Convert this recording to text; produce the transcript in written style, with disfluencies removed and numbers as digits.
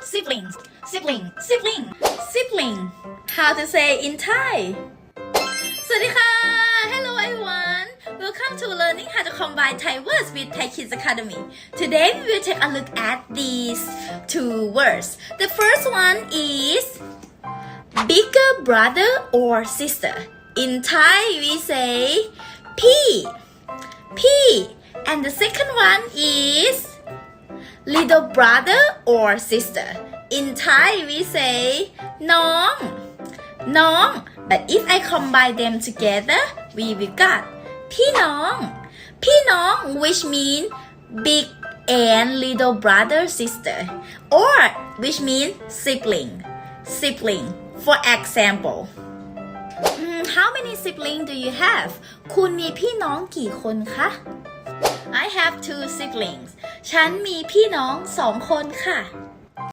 siblings, sibling, sibling, sibling. How to say in Thai? สวัสดีค่ะ Hello everyone. Welcome to learning how to combine Thai words with Thai Kids Academy. Today we will take a look at these two words. The first one is bigger brother or sister. In Thai we say P. And the second one is little brother or sister. In Thai we say น้อง but if I combine them together we will got พี่น้อง which mean big and little brother sister or which mean sibling. For example, how many siblings do you have? คุณมีพี่น้องกี่คนคะ I have 2 siblings ฉันมีพี่น้อง2 คนค่ะ